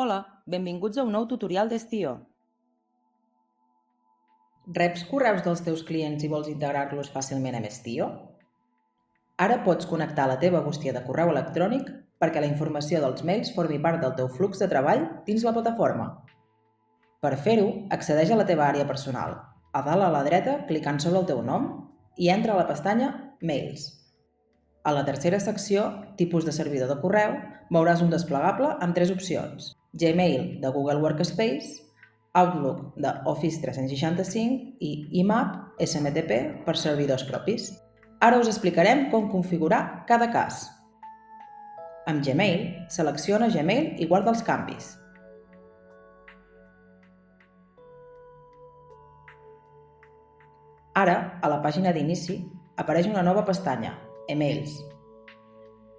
Hola, benvinguts a un nou tutorial d'Estio. Reps correus dels teus clients i vols integrar-los fàcilment amb Estio? Ara pots connectar la teva bústia de correu electrònic perquè la informació dels mails formi part del teu flux de treball dins la plataforma. Per fer-ho, accedeix a la teva àrea personal, a dalt a la dreta clicant sobre el teu nom i entra a la pestanya Mails. A la tercera secció, Tipus de servidor de correu, veuràs un desplegable amb 3 opcions: Gmail de Google Workspace, Outlook de Office 365 i IMAP SMTP per servidors propis. Ara us explicarem com configurar cada cas. Amb Gmail, selecciona Gmail i guarda els canvis. Ara, a la pàgina d'inici, apareix una nova pestanya, Emails.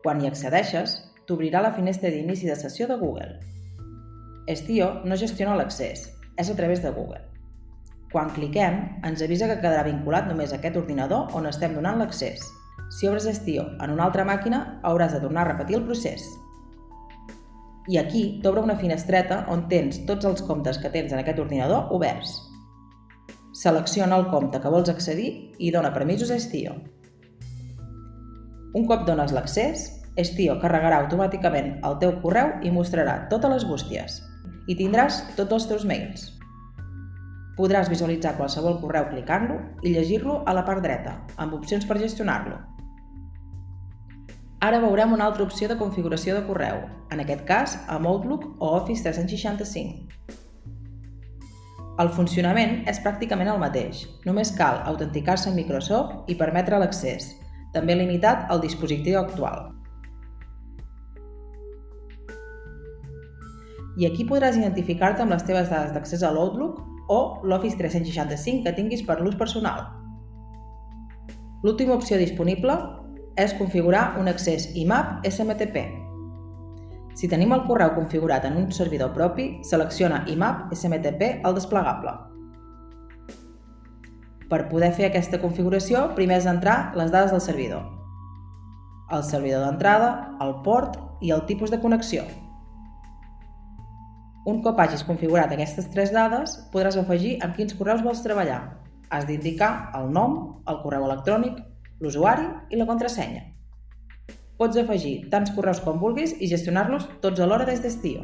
Quan hi accedeixes, t'obrirà la finestra d'inici de sessió de Google. Estio no gestiona l'accés, és a través de Google. Quan cliquem, ens avisa que quedarà vinculat només a aquest ordinador on estem donant l'accés. Si obres Estio en una altra màquina, hauràs de tornar a repetir el procés. I aquí t'obre una finestreta on tens tots els comptes que tens en aquest ordinador oberts. Selecciona el compte que vols accedir i dona permisos a Estio. Un cop dones l'accés, Estio carregarà automàticament el teu correu i mostrarà totes les bústies. I tindràs tots els teus mails. Podràs visualitzar qualsevol correu clicant-lo i llegir-lo a la part dreta, amb opcions per gestionar-lo. Ara veurem una altra opció de configuració de correu, en aquest cas amb Outlook o Office 365. El funcionament és pràcticament el mateix, només cal autenticar-se amb Microsoft i permetre l'accés, també limitat al dispositiu actual. I aquí podràs identificar-te amb les teves dades d'accés a l'Outlook o l'Office 365 que tinguis per l'ús personal. L'última opció disponible és configurar un accés IMAP SMTP. Si tenim el correu configurat en un servidor propi, selecciona IMAP SMTP al desplegable. Per poder fer aquesta configuració, primer has d'entrar les dades del servidor, el servidor d'entrada, el port i el tipus de connexió. Un cop hagis configurat aquestes 3 dades, podràs afegir amb quins correus vols treballar. Has d'indicar el nom, el correu electrònic, l'usuari i la contrasenya. Pots afegir tants correus com vulguis i gestionar-los tots alhora des d'Estio.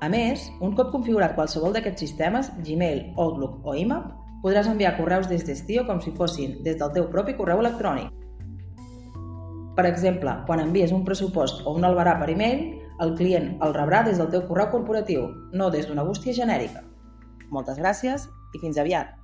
A més, un cop configurat qualsevol d'aquests sistemes, Gmail, Outlook o IMAP, podràs enviar correus des d'Estio com si fossin des del teu propi correu electrònic. Per exemple, quan envies un pressupost o un albarà per e-mail, el client el rebrà des del teu correu corporatiu, no des d'una bústia genèrica. Moltes gràcies i fins aviat!